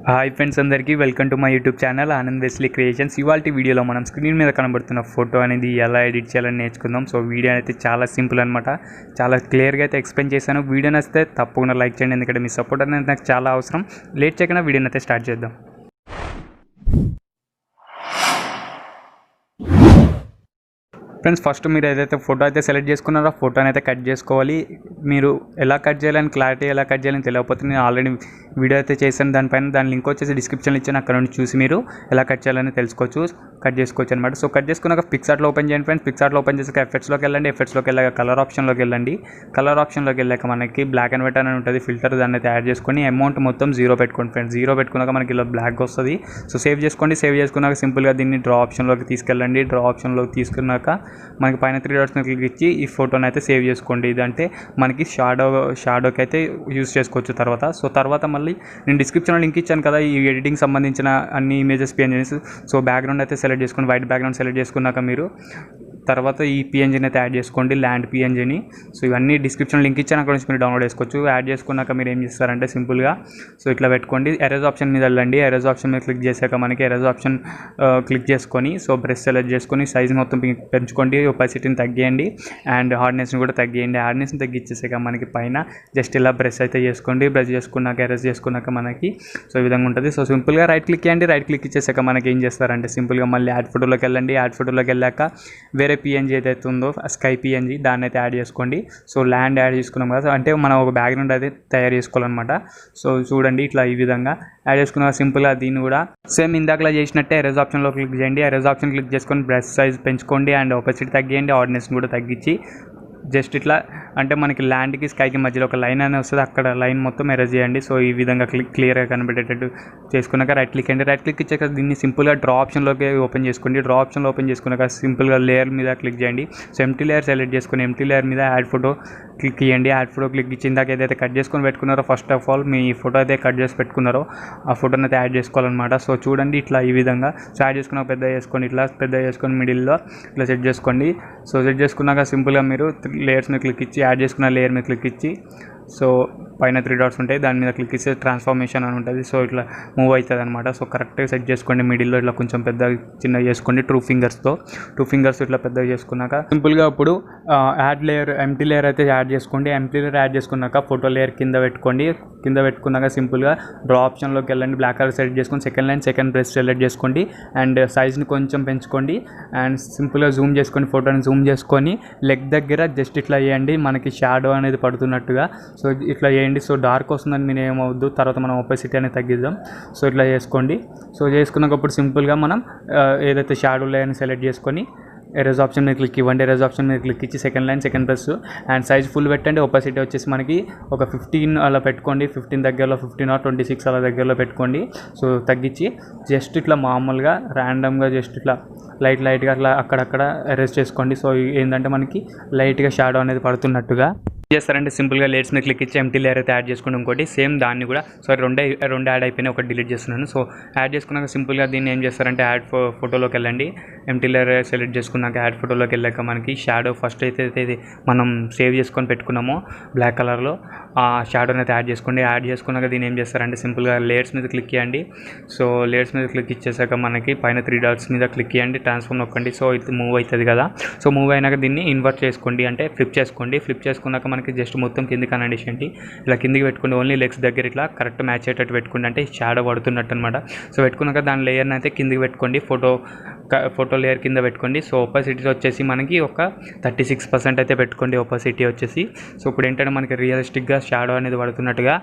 Hi friends, అందరికీ welcome to my YouTube channel Anand Wesley creations. ఇవాళ వీడియోలో మనం స్క్రీన్ మీద కనబడుతున్న ఫోటో అనేది ఎలా ఎడిట్ చేయాలని నేర్చుకుందాం. సో వీడియో అయితే చాలా సింపుల్ అనమాట. చాలా క్లియర్గా అయితే ఎక్స్ప్లెయిన్ చేశాను. వీడియో నచ్చితే తప్పకుండా లైక్ చేయండి, ఎందుకంటే మీ సపోర్ట్ అనేది నాకు చాలా అవసరం. లేట్ చేయకుండా వీడియోని అయితే స్టార్ట్ చేద్దాం. ఫ్రెండ్స్, ఫస్ట్ మీరు ఏదైతే ఫోటో అయితే సెలెక్ట్ చేసుకున్నారో ఫోటోని అయితే కట్ చేసుకోవాలి. మీరు ఎలా కట్ చేయాలని, క్లారిటీ ఎలా కట్ చేయాలని తెలియకపోతే నేను ఆల్రెడీ వీడియో అయితే చేశాను. దాని లింక్ వచ్చేసి డిస్క్రిప్షన్లో ఇచ్చాను. అక్కడ నుంచి చూసి మీరు ఎలా కట్ చేయాలని కట్ చేసుకోవచ్చు అనమాట. సో కట్ చేసుకున్నాక పిక్సార్ట్లో ఓపెన్ చేయండి ఫ్రెండ్స్. పిక్సార్ట్లో ఓపెన్ చేసాక ఎఫెక్ట్స్లోకి వెళ్ళండి. ఎఫెక్ట్స్లోకి వెళ్ళాక కలర్ ఆప్షన్లోకి వెళ్ళండి. కలర్ ఆప్షన్లోకి వెళ్ళాక మనకి బ్లాక్ అండ్ వైట్ అని ఉంటుంది ఫిల్టర్, దాన్ని అయితే యాడ్ చేసుకొని అమౌంట్ మొత్తం 0 పెట్టుకోండి ఫ్రెండ్స్. 0 పెట్టుకున్నాక మనకి ఇలా బ్లాక్ వస్తుంది. సో సేవ్ చేసుకోండి. సేవ్ చేసుకున్నాక సింపుల్గా దీన్ని డ్రా ఆప్షన్లోకి తీసుకెళ్ళండి. డ్రా ఆప్షన్లోకి తీసుకున్నాక మనకి పైన 3 డాట్స్ క్లిక్ ఇచ్చి ఈ ఫోటోని అయితే సేవ్ చేసుకోండి. ఇదంటే మనకి షాడోకి అయితే యూస్ చేసుకోవచ్చు తర్వాత. సో తర్వాత మళ్ళీ నేను డిస్క్రిప్షన్లో లింక్ ఇచ్చాను కదా ఈ ఎడిటింగ్ సంబంధించిన అన్ని ఇమేజెస్ పిఎన్జీస్. సో బ్యాక్గ్రౌండ్ అయితే సెలెక్ట్ చేసుకొని వైట్ బ్యాక్గ్రౌండ్ సెలెక్ట్ చేసుకున్నాక మీరు తర్వాత ఈ పిఎన్జీని అయితే యాడ్ చేసుకోండి, ల్యాండ్ పిఎన్జీని. సో ఇవన్నీ డిస్క్రిప్షన్ లింక్ ఇచ్చాను, అక్కడ నుంచి మీరు డౌన్లోడ్ చేసుకోవచ్చు. యాడ్ చేసుకున్నాక మీరు ఏం చేస్తారంటే సింపుల్గా సో ఇట్లా పెట్టుకోండి. ఎరేజ్ ఆప్షన్ మీద వెళ్ళండి. ఎరేజ్ ఆప్షన్ మీద క్లిక్ చేశాక మనకి ఎరేజ్ ఆప్షన్ క్లిక్ చేసుకొని సో బ్రష్ సెలెక్ట్ చేసుకొని సైజ్ మొత్తం పెంచుకోండి, ఒపాసిటీని తగ్గియండి అండ్ హార్డ్నెస్ని కూడా తగ్గియండి. హార్డ్నెస్ని తగ్గించేసాక మనకి పైన జస్ట్ ఇలా బ్రష్ అయితే చేసుకోండి. బ్రష్ చేసుకున్నాక ఎరేజ్ చేసుకున్నాక మనకి సో ఈ విధంగా ఉంటుంది. సో సింపుల్గా రైట్ క్లిక్ చేయండి. రైట్ క్లిక్ ఇచ్చేసాక మనకి ఏం చేస్తారంటే సింపుల్గా మళ్ళీ యాడ్ ఫోటోలోకి వెళ్ళండి. యాడ్ ఫోటోలోకి వెళ్ళాక వేరే పిఎన్జీ ఏదైతే ఉందో స్కై పిఎన్జీ దాన్ని అయితే యాడ్ చేసుకోండి. సో ల్యాండ్ యాడ్ చేసుకున్నాం కదా, అంటే మనం ఒక బ్యాక్గ్రౌండ్ అయితే తయారు చేసుకోవాలన్నమాట. సో చూడండి ఇట్లా ఈ విధంగా యాడ్ చేసుకున్నాక సింపుల్గా దీన్ని కూడా సేమ్ ఇందాకలా చేసినట్టే ఎరేజ్ ఆప్షన్లో క్లిక్ చేయండి. ఎరేజ్ ఆప్షన్ క్లిక్ చేసుకొని బ్రష్ సైజ్ పెంచుకోండి అండ్ ఒపాసిటీ తగ్గియండి, హార్డ్నెస్ని కూడా తగ్గించి జస్ట్ ఇట్లా అంటే మనకి ల్యాండ్కి స్కైకి మధ్యలో ఒక లైన్ అనేది వస్తుంది, అక్కడ లైన్ మొత్తం ఎరేజ్ చేయండి. సో ఈ విధంగా క్లియర్గా కనిపెట్టేటట్టు చేసుకున్నాక రైట్ క్లిక్ అండి. రైట్ క్లిక్ ఇచ్చాక దీన్ని సింపుల్గా డ్రా ఆప్షన్లోకి ఓపెన్ చేసుకోండి. డ్రా ఆప్షన్లో ఓపెన్ చేసుకున్నాక సింపుల్గా లేయర్ మీద క్లిక్ చేయండి. సో ఎంటీ లేయర్ సెలెక్ట్ చేసుకుని ఎంటీ లేయర్ మీద యాడ్ ఫోటో క్లిక్ చేయండి. యాడ్ ఫోటో క్లిక్ ఇచ్చి ఇందాక ఏదైతే కట్ చేసుకొని పెట్టుకున్నారో ఫస్ట్ ఆఫ్ ఆల్ మీ ఫోటో అయితే కట్ చేసి పెట్టుకున్నారో ఆ ఫోటోని అయితే యాడ్ చేసుకోవాలన్నమాట. సో చూడండి ఇట్లా ఈ విధంగా సో యాడ్ చేసుకున్నాక పెద్ద చేసుకొని ఇట్లా పెద్ద చేసుకొని మిడిల్లో ఇట్లా సెట్ చేసుకోండి. సో సెట్ చేసుకున్నాక సింపుల్గా మీరు లేయర్స్ మీద క్లిక్ ఇచ్చి యాడ్ చేసుకున్న లేయర్ మీద క్లిక్ ఇచ్చి సో పైన 3 డాట్స్ ఉంటాయి, దాని మీద క్లిక్ ఇస్తే ట్రాన్స్ఫార్మేషన్ అని ఉంటుంది. సో ఇట్లా మూవ్ అవుతుంది అనమాట. సో కరెక్ట్గా సెట్ చేసుకోండి. మిడిల్లో ఇట్లా కొంచెం పెద్ద చిన్న చేసుకోండి టూ ఫింగర్స్ ఇట్లా పెద్దగా చేసుకున్నాక సింపుల్గా ఇప్పుడు యాడ్ లేయర్ ఎంటీ లేయర్ అయితే యాడ్ చేసుకోండి. ఎంటీ లేయర్ యాడ్ చేసుకున్నాక ఫోటో లేయర్ కింద పెట్టుకోండి. కింద పెట్టుకున్నాక సింపుల్గా డ్రా ఆప్షన్లోకి వెళ్ళండి. బ్లాక్ కలర్ సెలెక్ట్ చేసుకొని సెకండ్ బ్రష్ సెలెక్ట్ చేసుకోండి అండ్ సైజ్ని కొంచెం పెంచుకోండి అండ్ సింపుల్గా జూమ్ చేసుకోండి. ఫోటోని జూమ్ చేసుకొని లెగ్ దగ్గర జస్ట్ ఇట్లా వేయండి, మనకి షాడో అనేది పడుతున్నట్టుగా. సో ఇట్లా వేయండి. సో డార్క్ వస్తుందని మీరు ఏమవద్దు, తర్వాత మనం ఒపాసిటీ అనేది తగ్గిద్దాం. సో ఇట్లా చేసుకోండి. సో చేసుకున్నప్పుడు సింపుల్గా మనం ఏదైతే షాడో లేయర్ని సెలెక్ట్ చేసుకొని ఎరేజ్ ఆప్షన్ మీద క్లిక్ ఇవ్వండి. ఎరేజ్ ఆప్షన్ మీద క్లిక్ ఇచ్చి second press and size full పెట్టండి. ఒపాసిటీ వచ్చేసి మనకి ఒక 15 అలా పెట్టుకోండి. 15 దగ్గరలో 15 or 26 అలా దగ్గరలో పెట్టుకోండి. సో తగ్గించి జస్ట్ ఇట్లా మామూలుగా ర్యాండమ్గా జస్ట్ ఇట్లా లైట్గా అట్లా అక్కడక్కడ ఎరేజ్ చేసుకోండి. సో ఏంటంటే మనకి లైట్గా షాడో అనేది పడుతున్నట్టుగా చేస్తారంటే సింపుల్గా లేయర్స్ మీద క్లిక్ ఇచ్చి ఎంటీ లేయర్ అయితే యాడ్ చేసుకోండి. ఇంకోటి సేమ్ దాన్ని కూడా రెండు యాడ్ అయిపోయినాయి, ఒకటి డిలీట్ చేస్తున్నాను. సో యాడ్ చేసుకున్నాక సింపుల్గా దీన్ని ఏం చేస్తారంటే యాడ్ ఫోటోలోకి వెళ్ళండి. ఎంటీ లేయర్ సెలెక్ట్ చేసుకున్నాక యాడ్ ఫోటోలోకి వెళ్ళాక మనకి షాడో ఫస్ట్ అయితే మనం సేవ్ చేసుకొని పెట్టుకున్నామో బ్లాక్ కలర్లో ఆ షాడోని అయితే యాడ్ చేసుకోండి. యాడ్ చేసుకున్నాక దీన్ని ఏం చేస్తారంటే సింపుల్గా లేయర్స్ మీద క్లిక్ చేయండి. సో లేయర్స్ మీద క్లిక్ ఇచ్చేసాక మనకి పైన 3 డాట్స్ మీద క్లిక్ చేయండి, ట్రాన్స్ఫార్మ్ నొక్కండి. సో ఇది మూవ్ అవుతుంది కదా. సో మూవ్ అయినాక దీన్ని ఇన్వర్ట్ చేసుకోండి, అంటే ఫ్లిప్ చేసుకున్నాక మనకి జస్ట్ మొత్తం కిందికి అనండి. ఇలా కిందికి పెట్టుకోండి. ఓన్లీ లెగ్స్ దగ్గర ఇట్లా కరెక్ట్ మ్యాచ్ అయ్యేటట్టు పెట్టుకోండి, అంటే షాడో పడుతున్నట్టు అనమాట. సో పెట్టుకున్నాక దాని లేయర్ని అయితే కిందికి పెట్టుకోండి. ఫోటో లేయర్ కింద పెట్టుకోండి. సో ఒపాసిటీ వచ్చేసి మనకి ఒక 36% అయితే పెట్టుకోండి ఒపాసిటీ వచ్చేసి. సో ఇప్పుడు ఏంటంటే మనకి రియలిస్టిక్గా షాడో అనేది పడుతున్నట్టుగా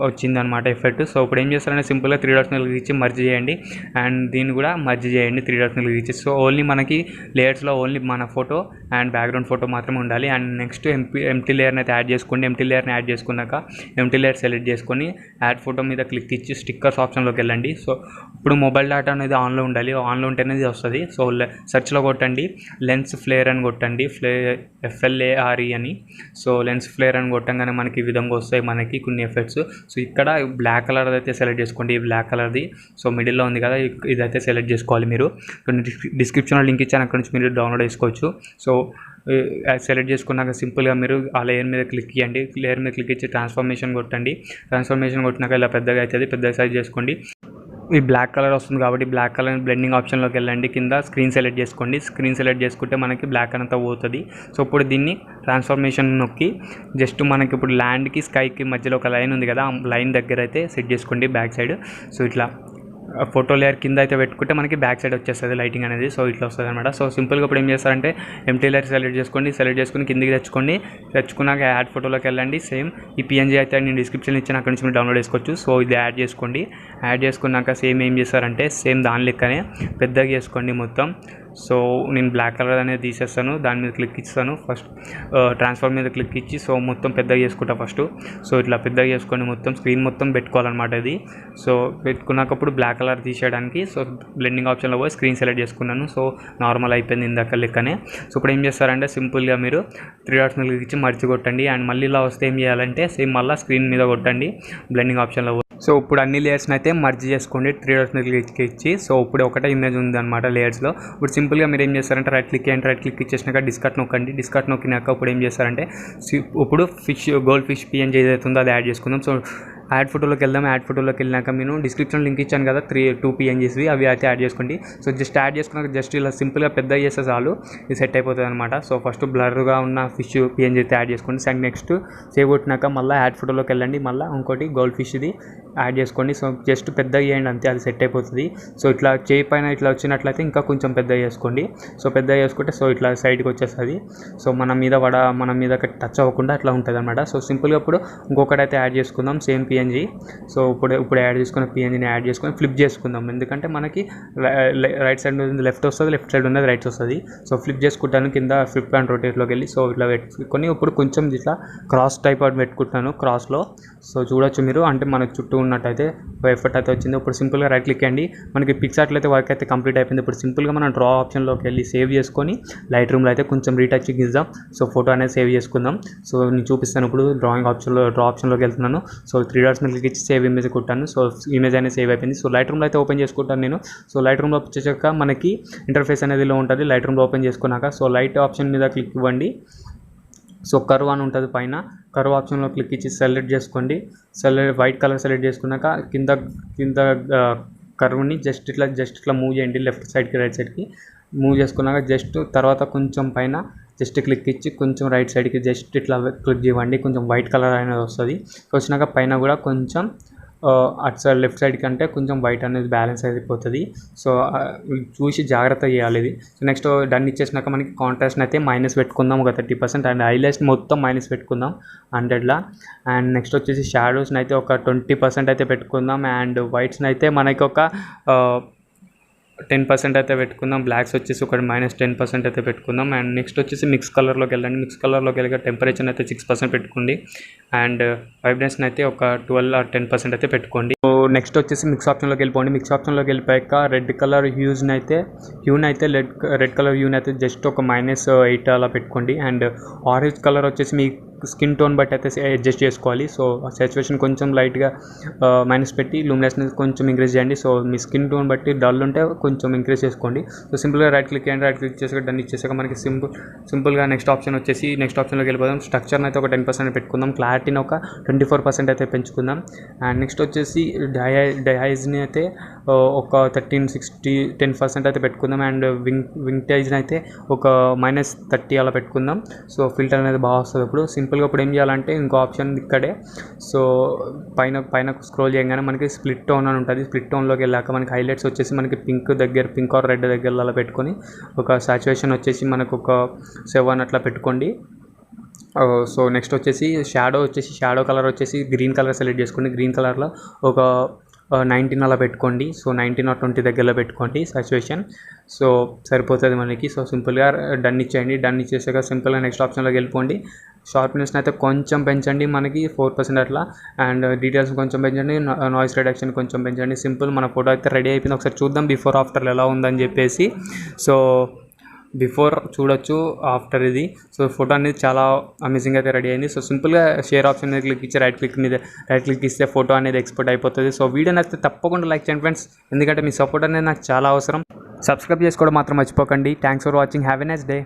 వచ్చిందనమాట ఎఫెక్ట్. సో ఇప్పుడు ఏం చేస్తారంటే సింపుల్గా 3 డాట్స్ క్లిక్ ఇచ్చి మర్జ్ చేయండి అండ్ దీన్ని కూడా మర్జ్ చేయండి 3 డాట్స్ క్లిక్ ఇచ్చి. సో ఓన్లీ మనకి లేయర్స్లో ఓన్లీ మన ఫోటో అండ్ బ్యాక్గ్రౌండ్ ఫోటో మాత్రమే ఉండాలి. అండ్ నెక్స్ట్ ఎంటీ లేయర్ని అయితే యాడ్ చేసుకోండి. ఎంటీ లేయర్ని యాడ్ చేసుకున్నాక ఎంటీ లేయర్ సెలెక్ట్ చేసుకొని యాడ్ ఫోటో మీద క్లిక్ ఇచ్చి స్టిక్కర్స్ ఆప్షన్లోకి వెళ్ళండి. సో ఇప్పుడు మొబైల్ డేటా అనేది ఆన్లో ఉండాలి, ఆన్లో ఉంటేనే వస్తుంది. సో సెర్చ్లో కొట్టండి లెన్స్ ఫ్లేర్ అని కొట్టండి, FLARE అని. సో లెన్స్ ఫ్లేర్ అని కొట్టంగానే మనకి ఈ విధంగా వస్తాయి మనకి కొన్ని ఎఫెక్ట్స్. సో ఇక్కడ బ్లాక్ కలర్ అయితే సెలెక్ట్ చేసుకోండి, ఈ బ్లాక్ కలర్ది. సో మిడిల్లో ఉంది కదా, ఇదైతే సెలెక్ట్ చేసుకోవాలి మీరు. డిస్క్రిప్షన్లో లింక్ ఇచ్చాను, అక్కడ నుంచి మీరు డౌన్లోడ్ చేసుకోవచ్చు. సో సెలెక్ట్ చేసుకున్నాక సింపుల్గా మీరు ఆ లేయర్ మీద క్లిక్ చేయండి. లేయర్ మీద క్లిక్ ఇచ్చి ట్రాన్స్ఫర్మేషన్ కొట్టండి. ట్రాన్స్ఫర్మేషన్ కొట్టినాక ఇలా పెద్దగా అవుతుంది, పెద్ద సైజ్ చేసుకోండి. ఈ బ్లాక్ కలర్ వస్తుంది కాబట్టి బ్లాక్ కలర్ బ్లెండింగ్ ఆప్షన్లోకి వెళ్ళండి. కింద స్క్రీన్ సెలెక్ట్ చేసుకోండి. స్క్రీన్ సెలెక్ట్ చేసుకుంటే మనకి బ్లాక్ అంతా పోతుంది. సో ఇప్పుడు దీన్ని ట్రాన్స్ఫర్మేషన్ నొక్కి జస్ట్ మనకి ఇప్పుడు ల్యాండ్కి స్కైకి మధ్యలో ఒక లైన్ ఉంది కదా, ఆ లైన్ దగ్గర అయితే సెట్ చేసుకోండి బ్యాక్ సైడ్. సో ఇట్లా ఫోటో లేయర్ కింద అయితే పెట్టుకుంటే మనకి బ్యాక్ సైడ్ వచ్చేస్తుంది లైటింగ్ అనేది. సో ఇట్లా వస్తుంది అనమాట. సో సింపుల్గా ఇప్పుడు ఏం చేస్తారంటే ఎంటీ లేయర్ సెలెక్ట్ చేసుకోండి. సెలెక్ట్ చేసుకుని కిందికి తెచ్చుకున్నాక యాడ్ ఫోటోలోకి వెళ్ళండి. సేమ్ ఈ పిఎన్జీ అయితే నేను డిస్క్రిప్షన్లో ఇచ్చిన అక్కడి నుంచి మీరు డౌన్లోడ్ చేసుకోవచ్చు. సో ఇది యాడ్ చేసుకోండి. యాడ్ చేసుకున్నాక సేమ్ ఏం చేస్తారంటే సేమ్ దాని లెక్కనే పెద్దగా చేసుకోండి మొత్తం. సో నేను బ్లాక్ కలర్ అనేది తీసేస్తాను, దాని మీద క్లిక్ ఇస్తాను. ఫస్ట్ ట్రాన్స్ఫర్ మీద క్లిక్ ఇచ్చి సో మొత్తం పెద్దగా చేసుకుంటా ఫస్ట్. సో ఇట్లా పెద్దగా చేసుకొని మొత్తం స్క్రీన్ మొత్తం పెట్టుకోవాలన్నమాట ఇది. సో పెట్టుకున్నప్పుడు బ్లాక్ కలర్ తీసేయడానికి సో బ్లెండింగ్ ఆప్షన్లో పోయి స్క్రీన్ సెలెక్ట్ చేసుకున్నాను. సో నార్మల్ అయిపోయింది ఇందాక లెక్కనే. సో ఇప్పుడు ఏం చేస్తారంటే సింపుల్గా మీరు 3 డాట్స్ మీద క్లిక్ ఇచ్చి మర్చి కొట్టండి. అండ్ మళ్ళీ ఇలా వస్తే ఏం చేయాలంటే సేమ్ మళ్ళీ స్క్రీన్ మీద కొట్టండి బ్లెండింగ్ ఆప్షన్లో. సో ఇప్పుడు అన్ని లేయర్స్ని అయితే మర్జ్ చేసుకోండి 3 డాట్స్ మీద క్లిక్ ఇచ్చి. సో ఇప్పుడు ఒకటే ఇమేజ్ ఉంది అనమాట లేయర్స్లో. ఇప్పుడు సింపుల్గా మీరు ఏం చేస్తారంటే రైట్ క్లిక్ ఇచ్చేసినాక డిస్కట్ నొక్కండి. డిస్కట్ నొక్కినాక ఇప్పుడు ఏం చేస్తారంటే ఇప్పుడు గోల్డ్ ఫిష్ పిఎన్జీ ఏదైతే ఉందో అది యాడ్ చేసుకుందాం. సో యాడ్ ఫోటోలోకి వెళ్దాం. యాడ్ ఫోటోలోకి వెళ్ళినాక నేను డిస్క్రిప్షన్ లింక్ ఇచ్చాను కదా 2 పిఎన్జీస్వి, అవి అయితే యాడ్ చేసుకోండి. సో జస్ట్ యాడ్ చేసుకున్నాక జస్ట్ ఇలా సింపుల్గా పెద్ద చేస్తే చాలు ఇది సెట్ అయిపోతుంది అనమాట. సో ఫస్ట్ బ్లర్గా ఉన్న ఫిష్ పిఎన్జీ అయితే యాడ్ చేసుకోండి. నెక్స్ట్ సేవ్ కొట్టినాక మళ్ళీ యాడ్ ఫోటోలోకి వెళ్ళండి. మళ్ళీ ఇంకోటి గోల్డ్ ఫిష్ది యాడ్ చేసుకోండి. సో జస్ట్ పెద్దగా చేయండి అంతే, అది సెట్ అయిపోతుంది. సో ఇట్లా చేయి పైన ఇట్లా వచ్చినట్లయితే ఇంకా కొంచెం పెద్దగా చేసుకోండి. సో పెద్దగా చేసుకుంటే సో ఇట్లా సైడ్కి వచ్చేస్తుంది. సో మన మీద టచ్ అవ్వకుండా అట్లా ఉంటుంది అనమాట. సో సింపుల్గా ఇప్పుడు ఇంకొకటి అయితే యాడ్ చేసుకుందాం సేమ్ పిఎన్జీ. సో ఇప్పుడు యాడ్ చేసుకున్న పిఎన్జీని యాడ్ చేసుకొని ఫ్లిప్ చేసుకుందాం. ఎందుకంటే మనకి రైట్ సైడ్ ఉంది లెఫ్ట్ వస్తుంది, లెఫ్ట్ సైడ్ ఉన్నది రైట్ వస్తుంది. సో ఫ్లిప్ చేసుకుంటాను కింద ఫ్లిప్ అండ్ రొటేట్లోకి వెళ్ళి సో ఇట్లా పెట్టుకొని ఇప్పుడు కొంచెం ఇట్లా క్రాస్ టైప్ అవుట్ పెట్టుకుంటాను క్రాస్లో. సో చూడొచ్చు మీరు, అంటే మనకు చుట్టూ ఉన్నట్టయితే ఎఫర్ట్ అయితే వచ్చింది. ఇప్పుడు సింపుల్గా రైట్ క్లిక్ అండి. మనకి పిక్సార్ట్లో అయితే వర్క్ అయితే కంప్లీట్ అయిపోయింది. ఇప్పుడు సింపుల్గా మనం డ్రా ఆప్షన్లోకి వెళ్ళి సేవ్ చేసుకొని లైట్ రూమ్లో అయితే కొంచెం రీటచింగ్ ఇద్దాం. సో ఫోటో అనేది సేవ్ చేసుకుందాం. సో నేను చూపిస్తాను ఇప్పుడు డ్రా ఆప్షన్లోకి వెళ్తున్నాను. సో 3 డాట్స్ మీద క్లిక్ ఇచ్చి సేవ్ ఇమేజ్ కొట్టాను. సో ఇమేజ్ అనేది సేవ్ అయిపోయింది. సో లైట్ రూమ్లో అయితే ఓపెన్ చేసుకుంటాను నేను. సో లైట్ రూమ్లో వచ్చేసాక మనకి ఇంటర్ఫేస్ అనేది ఇలా ఉంటుంది. లైట్ రూమ్లో ఓపెన్ చేసుకున్నాక సో లైట్ ఆప్షన్ మీద క్లిక్ ఇవ్వండి. సో కర్వ్ అని ఉంటుంది పైన, కర్వ్ ఆప్షన్లో క్లిక్ ఇచ్చి సెలెక్ట్ చేసుకోండి. వైట్ కలర్ సెలెక్ట్ చేసుకున్నాక కింద కర్వ్ని జస్ట్ ఇట్లా మూవ్ చేయండి లెఫ్ట్ సైడ్కి రైట్ సైడ్కి మూవ్ చేసుకున్నాక జస్ట్ తర్వాత కొంచెం పైన జస్ట్ క్లిక్ ఇచ్చి కొంచెం రైట్ సైడ్కి జస్ట్ ఇట్లా క్లిక్ చేయండి. కొంచెం వైట్ కలర్ అనేది వస్తుంది. వచ్చినాక పైన కూడా కొంచెం అటు సైడ్ లెఫ్ట్ సైడ్ కంటే కొంచెం వైట్ అనేది బ్యాలెన్స్ అయిపోతుంది. సో చూసి జాగ్రత్త చేయాలి ఇది. సో నెక్స్ట్ డన్ ఇచ్చేసినాక మనకి కాంట్రాస్ట్ని అయితే మైనస్ పెట్టుకుందాం ఒక 30% అండ్ హైలైట్స్ మొత్తం మైనస్ పెట్టుకుందాం 100లా. అండ్ నెక్స్ట్ వచ్చేసి షాడోస్ని అయితే ఒక 20% అయితే పెట్టుకుందాం. అండ్ వైట్స్ని అయితే మనకి ఒక 10% అయితే పెట్టుకుందాం. బ్లాక్స్ వచ్చేసి ఒక -10% అయితే పెట్టుకుందాం. అండ్ నెక్స్ట్ వచ్చేసి మిక్స్ కలర్లోకి వెళ్ళండి. మిక్స్ కలర్లోకి వెళ్ళగా టెంపరేచర్ అయితే 6% పెట్టుకోండి. అండ్ వైబ్రెన్స్ని అయితే ఒక 12 or 10% అయితే పెట్టుకోండి. సో నెక్స్ట్ వచ్చేసి మిక్స్ ఆప్షన్లోకి వెళ్ళిపోండి. మిక్స్ ఆప్షన్లోకి వెళ్ళిపోయాక రెడ్ కలర్ హ్యూని అయితే రెడ్ కలర్ హ్యూని అయితే జస్ట్ ఒక -8 అలా పెట్టుకోండి. అండ్ ఆరెంజ్ కలర్ వచ్చేసి మీ స్కిన్ టోన్ బట్టి అయితే అడ్జస్ట్ చేసుకోవాలి. సో సాచురేషన్ కొంచెం లైట్గా మైనస్ పెట్టి లూమినెస్నెస్ కొంచెం ఇంక్రీజ్ చేయండి. సో మీ స్కిన్ టోన్ బట్టి డల్ ఉంటే కొంచెం ఇంక్రీజ్ చేసుకోండి. సో సింపుల్గా రైట్ క్లిక్ చేయండి. రైట్ క్లిక్ చేసాక డన్ ఇచ్చేసాక మనకి సింపుల్గా నెక్స్ట్ ఆప్షన్లోకి వెళ్ళిపోదాం. స్ట్రక్చర్ని అయితే ఒక 10% పెట్టుకుందాం. క్లారిటీని ఒక 24% అయితే పెంచుకుందాం. అండ్ నెక్స్ట్ వచ్చేసి డైహాయిజ్ని అయితే ఒక 10% అయితే పెట్టుకుందాం. అండ్ వింటేజ్ని అయితే ఒక -30 అలా పెట్టుకుందాం. సో ఫిల్టర్ అనేది బాగా వస్తుంది. ఇప్పుడు సింపుల్గా ఇప్పుడు ఏం చేయాలంటే ఇంకో ఆప్షన్ ఇక్కడే. సో పైన స్క్రోల్ చేయగానే మనకి స్ప్లిట్ టోన్ అని ఉంటుంది. స్ప్లిట్ టోన్లోకి వెళ్ళాక మనకి హైలైట్స్ వచ్చేసి మనకి పింక్ ఆర్ రెడ్ దగ్గర అలా పెట్టుకొని ఒక సాచురేషన్ వచ్చేసి మనకు ఒక 7 అట్లా పెట్టుకోండి. సో నెక్స్ట్ వచ్చేసి షాడో కలర్ వచ్చేసి గ్రీన్ కలర్ సెలెక్ట్ చేసుకోండి. గ్రీన్ కలర్లో ఒక 19 అలా పెట్టుకోండి. సో 19 or 20 దగ్గరలో పెట్టుకోండి సాచురేషన్. సో సరిపోతుంది మనకి. సో సింపుల్గా డన్ ఇచ్చేయండి. డన్ ఇచ్చేసాక సింపుల్గా నెక్స్ట్ ఆప్షన్లోకి వెళ్ళిపోండి. షార్ప్నెస్ని అయితే కొంచెం పెంచండి మనకి 4% అట్లా. అండ్ డీటెయిల్స్ కొంచెం పెంచండి. నాయిస్ రిడక్షన్ కొంచెం పెంచండి. సింపుల్ మన ఫోటో అయితే రెడీ అయిపోయింది. ఒకసారి చూద్దాం బిఫోర్ ఆఫ్టర్ ఎలా ఉందని చెప్పేసి. సో బిఫోర్ చూడొచ్చు, ఆఫ్టర్ ఇది. సో ఫోటో అనేది చాలా అమేజింగ్ అయితే రెడీ అయింది. సో సింపుల్గా షేర్ ఆప్షన్ మీద క్లిక్ ఇచ్చి రైట్ క్లిక్ ఇస్తే ఫోటో అనేది ఎక్స్పోర్ట్ అయిపోతుంది. సో వీడియో నచ్చితే తప్పకుండా లైక్ చేయండి ఫ్రెండ్స్, ఎందుకంటే మీ సపోర్ట్ అనేది నాకు చాలా అవసరం. సబ్స్క్రైబ్ చేసుకోవడం మాత్రం మర్చిపోకండి. Thanks for watching. Have a nice day.